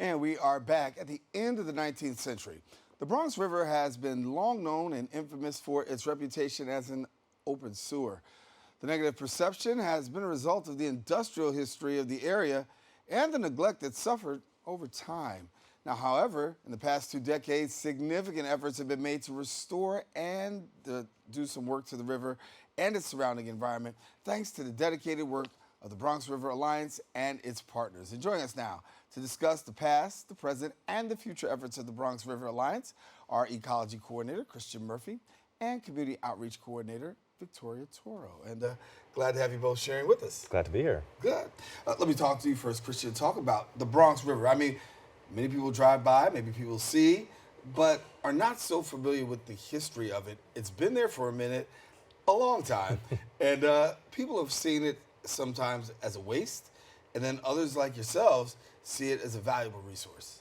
And we are back at the end of the 19th century. The Bronx River has been long known and infamous for its reputation as an open sewer. The negative perception has been a result of the industrial history of the area and the neglect that suffered over time. Now, however, in the past 2 decades, significant efforts have been made to restore and do some work to the river and its surrounding environment, thanks to the dedicated work of the Bronx River Alliance and its partners. And joining us now to discuss the past, the present, and the future efforts of the Bronx River Alliance are Ecology Coordinator Christian Murphy and Community Outreach Coordinator Victoria Toro. And glad to have you both sharing with us. Glad to be here. Good. Let me talk to you first, Christian. Talk about the Bronx River. I mean, many people drive by, maybe people see, but are not so familiar with the history of it. It's been there for a minute, a long time, and people have seen it sometimes as a waste, and then others like yourselves see it as a valuable resource.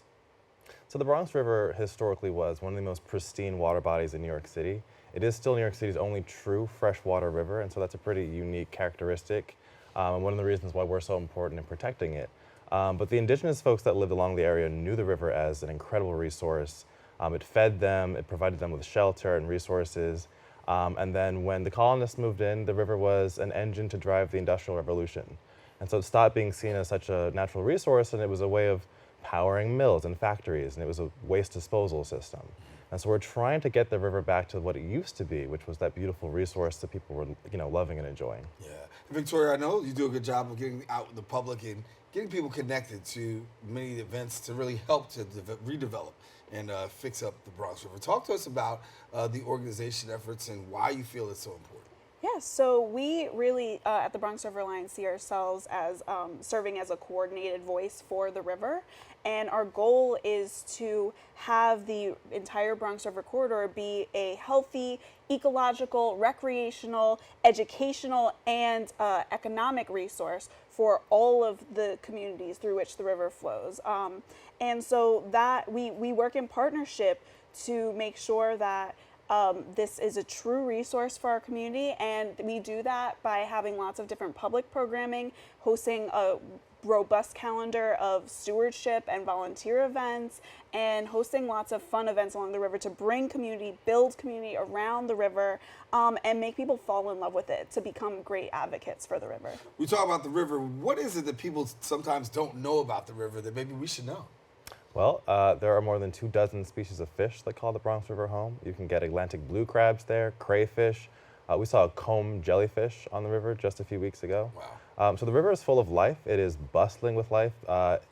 So the Bronx River historically was one of the most pristine water bodies in New York City. It is still New York City's only true freshwater river, and so that's a pretty unique characteristic, and one of the reasons why we're so important in protecting it. But the indigenous folks that lived along the area knew the river as an incredible resource. It fed them, it provided them with shelter and resources. And then when the colonists moved in, the river was an engine to drive the Industrial Revolution. And so it stopped being seen as such a natural resource, and it was a way of powering mills and factories, and it was a waste disposal system. And so we're trying to get the river back to what it used to be, which was that beautiful resource that people were, loving and enjoying. Yeah. And Victoria, I know you do a good job of getting out in the public and getting people connected to many events to really help to redevelop and fix up the Bronx River. Talk to us about the organization efforts and why you feel it's so important. Yeah, so we really, at the Bronx River Alliance, see ourselves as serving as a coordinated voice for the river. And our goal is to have the entire Bronx River corridor be a healthy, ecological, recreational, educational, and economic resource for all of the communities through which the river flows. And so that we work in partnership to make sure that this is a true resource for our community, and we do that by having lots of different public programming, hosting a robust calendar of stewardship and volunteer events, and hosting lots of fun events along the river to bring community, build community around the river, and make people fall in love with it to become great advocates for the river. We talk about the river. What is it that people sometimes don't know about the river that maybe we should know? Well, there are more than 24 species of fish that call the Bronx River home. You can get Atlantic blue crabs there, crayfish. We saw a comb jellyfish on the river just a few weeks ago. Wow. So the river is full of life. It is bustling with life.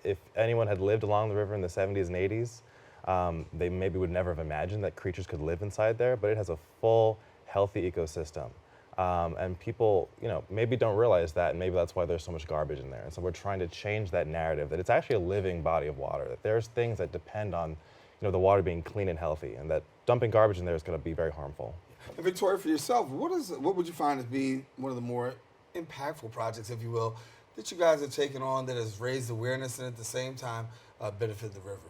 If anyone had lived along the river in the 70s and 80s, they maybe would never have imagined that creatures could live inside there, but it has a full, healthy ecosystem. And people, maybe don't realize that, and maybe that's why there's so much garbage in there. And so we're trying to change that narrative, that it's actually a living body of water, that there's things that depend on, the water being clean and healthy, and that dumping garbage in there is going to be very harmful. And Victoria, for yourself, what would you find to be one of the more impactful projects, if you will, that you guys have taken on that has raised awareness and at the same time benefited the river?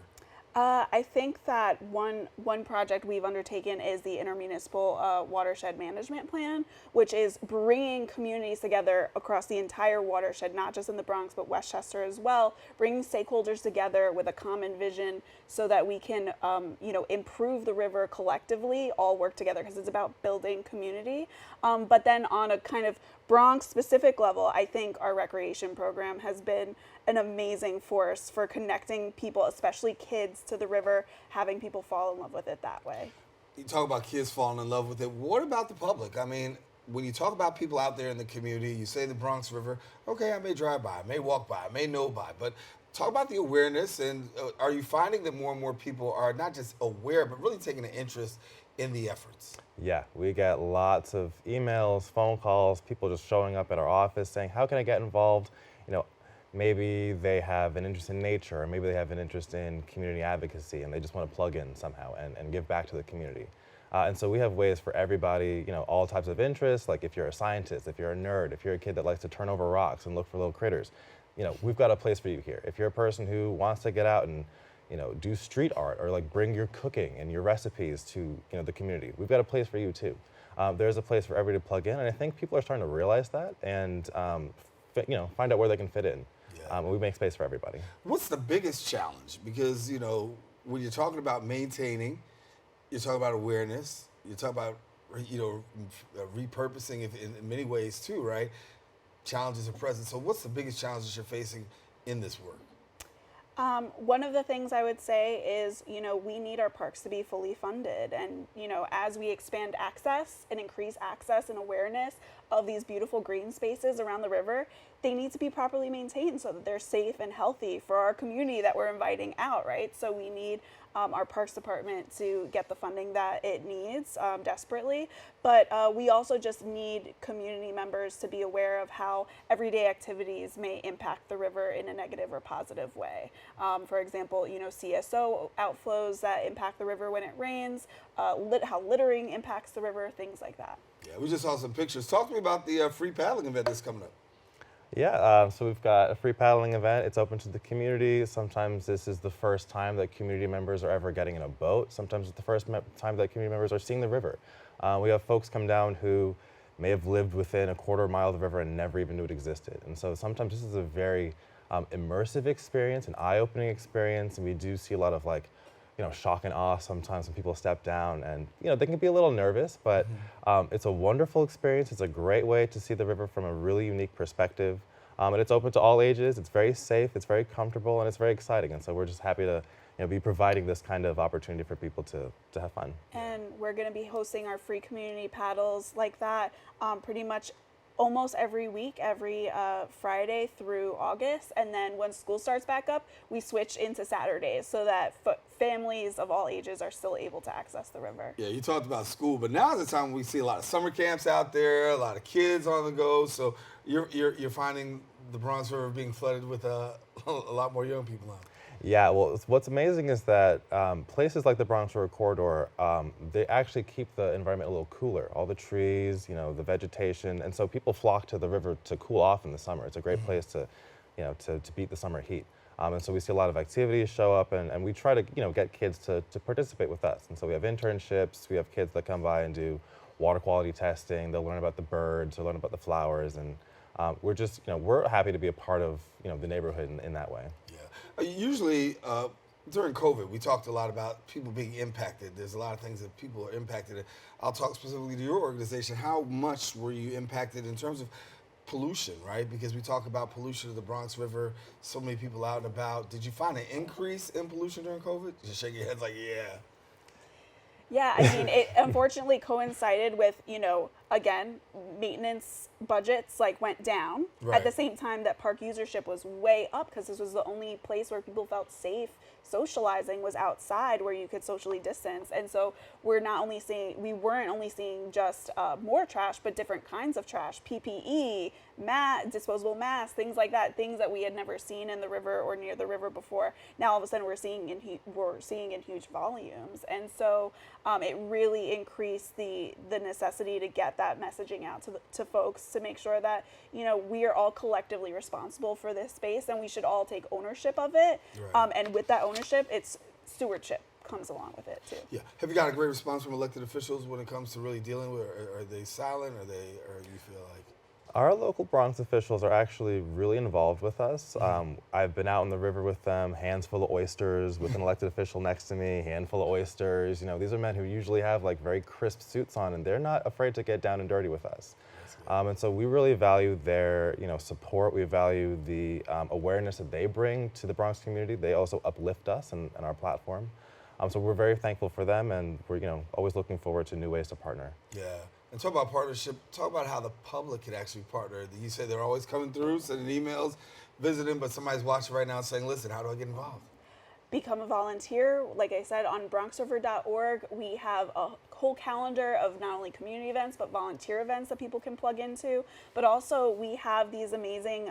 I think that one project we've undertaken is the Intermunicipal Watershed Management Plan, which is bringing communities together across the entire watershed, not just in the Bronx, but Westchester as well, bringing stakeholders together with a common vision so that we can, improve the river collectively, all work together, because it's about building community. But then on a kind of Bronx-specific level, I think our recreation program has been an amazing force for connecting people, especially kids, to the river, having people fall in love with it that way. You talk about kids falling in love with it. What about the public? I mean, when you talk about people out there in the community, you say the Bronx River, okay, I may drive by, I may walk by, I may know by, but talk about the awareness, and are you finding that more and more people are not just aware, but really taking an interest in the efforts? Yeah, we get lots of emails, phone calls, people just showing up at our office saying, how can I get involved? Maybe they have an interest in nature, or maybe they have an interest in community advocacy, and they just want to plug in somehow and give back to the community. And so we have ways for everybody, all types of interests, like if you're a scientist, if you're a nerd, if you're a kid that likes to turn over rocks and look for little critters, we've got a place for you here. If you're a person who wants to get out and do street art, or like bring your cooking and your recipes to the community, we've got a place for you too. There's a place for everybody to plug in, and I think people are starting to realize that and find out where they can fit in. Yeah. We make space for everybody. What's the biggest challenge? Because, you know, when you're talking about maintaining, you're talking about awareness, you're talking about, you know, repurposing in many ways too, right? Challenges are present. So what's the biggest challenges you're facing in this work? One of the things I would say is, you know, we need our parks to be fully funded. And, you know, as we expand access and increase access and awareness of these beautiful green spaces around the river, they need to be properly maintained so that they're safe and healthy for our community that we're inviting out, right? So we need our Parks Department to get the funding that it needs desperately. But we also just need community members to be aware of how everyday activities may impact the river in a negative or positive way. For example, you know, CSO outflows that impact the river when it rains, how littering impacts the river, things like that. Yeah, we just saw some pictures. Talk to me about the free paddling event that's coming up. Yeah, so we've got a free paddling event. It's open to the community. Sometimes this is the first time that community members are ever getting in a boat. Sometimes it's the first time that community members are seeing the river. We have folks come down who may have lived within a quarter mile of the river and never even knew it existed. And so sometimes this is a very immersive experience, an eye-opening experience, and we do see a lot of shock and awe sometimes when people step down, and they can be a little nervous, but it's a wonderful experience. It's a great way to see the river from a really unique perspective, and it's open to all ages. It's very safe, it's very comfortable, and it's very exciting. And so we're just happy to be providing this kind of opportunity for people to have fun. And we're going to be hosting our free community paddles like that pretty much almost every week, every Friday through August. And then when school starts back up, we switch into Saturdays so that families of all ages are still able to access the river. Yeah, you talked about school, but now's the time we see a lot of summer camps out there, a lot of kids on the go. So you're finding the Bronx River being flooded with a lot more young people out. Yeah, well, what's amazing is that places like the Bronx River Corridor, they actually keep the environment a little cooler. All the trees, the vegetation, and so people flock to the river to cool off in the summer. It's a great place to beat the summer heat. And so we see a lot of activities show up, and we try to get kids to participate with us. And so we have internships, we have kids that come by and do water quality testing. They'll learn about the birds, they'll learn about the flowers, and we're just we're happy to be a part of the neighborhood in that way. Usually, during COVID, we talked a lot about people being impacted. There's a lot of things that people are impacted. I'll talk specifically to your organization. How much were you impacted in terms of pollution, right? Because we talk about pollution of the Bronx River, so many people out and about. Did you find an increase in pollution during COVID? Just shake your heads like, yeah. Yeah, I mean, it unfortunately coincided with, again, maintenance budgets went down Right. at the same time that park usership was way up, because this was the only place where people felt safe socializing was outside where you could socially distance. And so we weren't only seeing just more trash, but different kinds of trash, PPE, disposable masks, things like that, things that we had never seen in the river or near the river before. Now all of a sudden we're seeing in huge volumes. And so it really increased the necessity to get that messaging out to folks to make sure that, we are all collectively responsible for this space and we should all take ownership of it. Right. And with that ownership, it's stewardship comes along with it too. Yeah. Have you got a great response from elected officials when it comes to really dealing with it? Are they silent, or do you feel like? Our local Bronx officials are actually really involved with us. I've been out on the river with them, hands full of oysters, with an elected official next to me, handful of oysters. These are men who usually have very crisp suits on, and they're not afraid to get down and dirty with us. And so we really value their support. We value the awareness that they bring to the Bronx community. They also uplift us and our platform. So we're very thankful for them, and we're always looking forward to new ways to partner. Yeah. And talk about partnership. Talk about how the public can actually partner. You say they're always coming through, sending emails, visiting, but somebody's watching right now and saying, listen, how do I get involved? Become a volunteer. Like I said, on bronxriver.org, we have a whole calendar of not only community events, but volunteer events that people can plug into. But also we have these amazing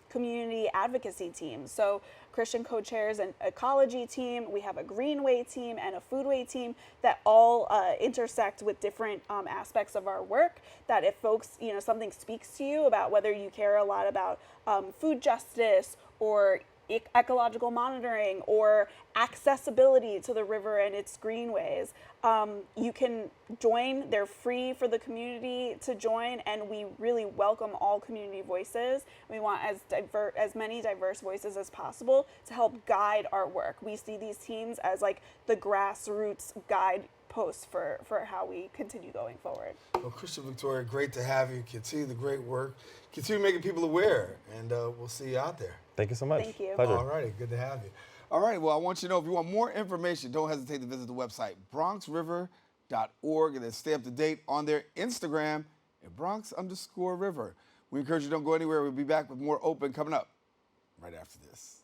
community advocacy teams. So Christian co-chairs an ecology team, we have a greenway team and a foodway team that all intersect with different aspects of our work, that if folks, something speaks to you about whether you care a lot about food justice or ecological monitoring or accessibility to the river and its greenways. You can join. They're free for the community to join, and we really welcome all community voices. We want as many diverse voices as possible to help guide our work. We see these teams as like the grassroots guide posts for how we continue going forward. Well, Christian Victoria, great to have you. Continue the great work. Continue making people aware, and we'll see you out there. Thank you so much. Thank you. Pleasure. All righty, good to have you. All right, well, I want you to know if you want more information, don't hesitate to visit the website, bronxriver.org, and then stay up to date on their Instagram at Bronx_River. We encourage you to don't go anywhere. We'll be back with more Open coming up right after this.